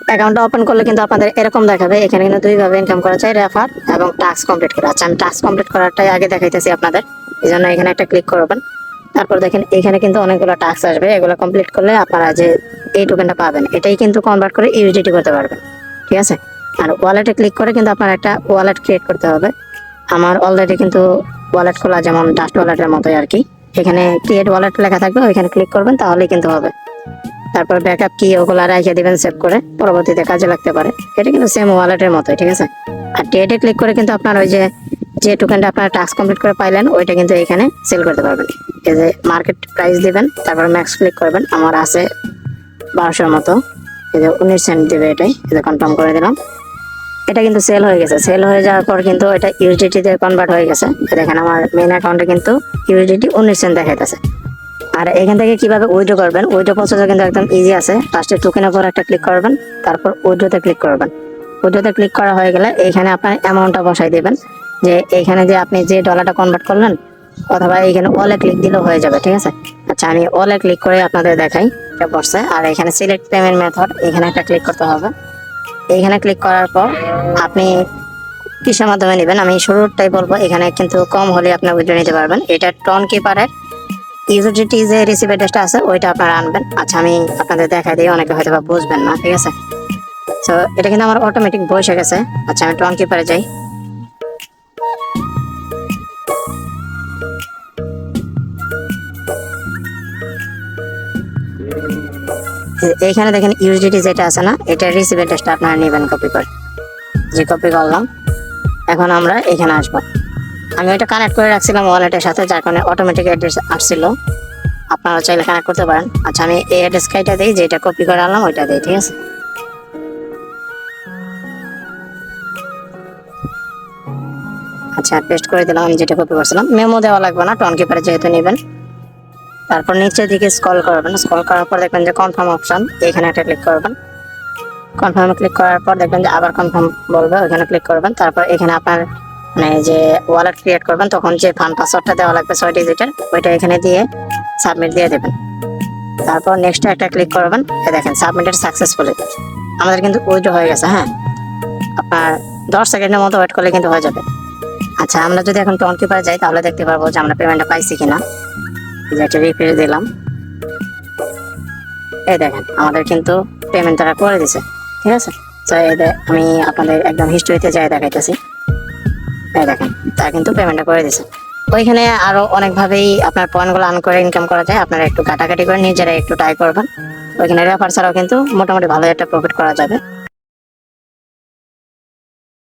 অ্যাকাউন্টটা ওপেন করলে কিন্তু আপনাদের এরকম দেখাবে। এখানে কিন্তু দুইভাবে ইনকাম করা যায়, রেফার এবং টাস্ক কমপ্লিট করা। আচ্ছা, আমি টাস্ক কমপ্লিট করাটাই আগে দেখাইতেছি আপনাদের, এই জন্য এখানে একটা ক্লিক করবেন। তারপর দেখেন এখানে কিন্তু অনেকগুলো টাস্ক আসবে, এগুলো কমপ্লিট করলে আপনারা যে এই টোকেনটা পাবেন এটাই কিন্তু কনভার্ট করে ইউএসডিটি করতে পারবেন, ঠিক আছে। আর ওয়ালেটে ক্লিক করে কিন্তু আপনার একটা ওয়ালেট ক্রিয়েট করতে হবে। আমার অলরেডি কিন্তু ওয়ালেট খোলা, যেমন ডাস্ট ওয়ালেটের মতোই আর কি। এখানে ক্রিয়েট ওয়ালেট লেখা থাকবে, ওইখানে ক্লিক করবেন তাহলেই কিন্তু হবে। তারপর ব্যাকআপ কি ওগুলো রেখে দিবেন সেভ করে, পরবর্তীতে কাজে লাগতে পারে। এটা কিন্তু সেম ওয়ালেটের মতোই, ঠিক আছে। আর ট্রেডে ক্লিক করে কিন্তু আপনার ওই যে টোকেনটা আপনার টাস্ক কমপ্লিট করে পাইলেন ওইটা কিন্তু এখানে সেল করতে পারবেন। এই যে মার্কেট প্রাইস দিবেন, তারপর ম্যাক্স ক্লিক করবেন। আমার আছে 1200-এর মতো, এই যে 19 সেন্ট দিবে, এটাই এই যে কনফার্ম করে দিলাম। এটা কিন্তু সেল হয়ে গেছে। সেল হয়ে যাওয়ার পর কিন্তু এটা ইউএসডিটি তে কনভার্ট হয়ে গেছে। দেখেন আমার মেইন অ্যাকাউন্টে কিন্তু ইউএসডিটি 19 সেন্ট দেখাইতেছে। আর এখান থেকে কিভাবে উইথড্র করবেন, উইথড্র প্রসেস কিন্তু একদম ইজি আছে। ফার্স্টে টোকেনের উপর একটা ক্লিক করবেন, তারপর উইথড্রতে ক্লিক করবেন। উইথড্রতে ক্লিক করা হয়ে গেলে এইখানে আপনার অ্যামাউন্টটা বসাই দিবেন, যে এইখানে যে আপনি যে ডলারটা কনভার্ট করলেন, অথবা এইখানে অলে ক্লিক দিলেও হয়ে যাবে, ঠিক আছে। আচ্ছা, আমি অলে ক্লিক করে আপনাদের দেখাই এটা বসছে। আর এখানে সিলেক্ট পেমেন্ট মেথড, এখানে একটা ক্লিক করতে হবে। এইখানে ক্লিক করার পর আপনি কিসের মাধ্যমে নেবেন আমি শুরুটাই বলবো। এখানে কিন্তু কম হলে আপনি উইথড্র নিতে পারবেন। এটা টন কিপারের ইউএসডিটি যে রিসিভ অ্যাড্রেসটা আছে ওইটা আপনারা আনবেন। আচ্ছা, আমি আপনাদের দেখাই দিই, অনেকে হয়তো বা বুঝবেন না, ঠিক আছে। তো এটা কিন্তু আমার অটোমেটিক বসে গেছে। আচ্ছা, আমি টন কিপারে যাই। এইখানে দেখেন ইউএসডিটি যেটা আছে না, এটা রিসিভ অ্যাড্রেসটা আপনারা নেবেন কপি করে। যে কপি করলাম, এখন আমরা এখানে আসবো। আমি ওইটা কানেক্ট করে রাখছিলাম ওয়ালেটের সাথে, যার কারণে অটোমেটিক অ্যাড্রেস আসছিল। আপনারা চাইলে কানেক্ট করতে পারেন। আচ্ছা, আমি এই অ্যাড্রেস কাইটা দিই, যেটা কপি করে আনলাম ওইটা দিই, ঠিক আছে। আচ্ছা, পেস্ট করে দিলাম আমি যেটা কপি করছিলাম। মেমো দেওয়া লাগবে না, টন কিপারে যেহেতু নেবেন। তারপর নিচের দিকে স্ক্রল করবেন, স্ক্রল করার পর দেখবেন যে কনফার্ম অপশন, এখানে একটা ক্লিক করবেন। কনফার্মে ক্লিক করার পর দেখবেন যে আবার কনফার্ম বলবে, ওইখানে ক্লিক করবেন। তারপর এখানে আপনার মানে যে ওয়ালেট ক্রিয়েট করবেন তখন যে ফান্ড পাসওয়ার্ডটা দেওয়া লাগবে 6 ডিজিটের, ওইটা এখানে দিয়ে সাবমিট দিয়ে দেবেন। তারপর নেক্সট একটা ক্লিক করবেন। দেখেন সাবমিটেড সাকসেসফুলি, আমাদের কিন্তু উইথড্র হয়ে গেছে। হ্যাঁ, আপনার 10 সেকেন্ডের মতো ওয়েট করলে কিন্তু হয়ে যাবে। আচ্ছা, আমরা যদি এখন টন কিপারে যাই তাহলে দেখতে পারবো যে আমরা পেমেন্টটা পাইছি কিনা। যেটা রিফ্রেশ দিলাম, এই দেখেন আমাদের কিন্তু পেমেন্ট তারা করে দিছে, ঠিক আছে। তো আমি আপনাদের একদম হিস্ট্রিতে যাই দেখাইতেছি। এই দেখেন তারা কিন্তু পেমেন্টটা করে দিছে। ওইখানে আরো অনেকভাবেই আপনার পয়েন্টগুলো আর্ন করে ইনকাম করা যায়। আপনারা একটু কাটাকাটি করে নিজেরা একটু ট্রাই করবেন। ওইখানে রেফার ছাড়াও কিন্তু মোটামুটি ভালো একটা প্রফিট করা যাবে।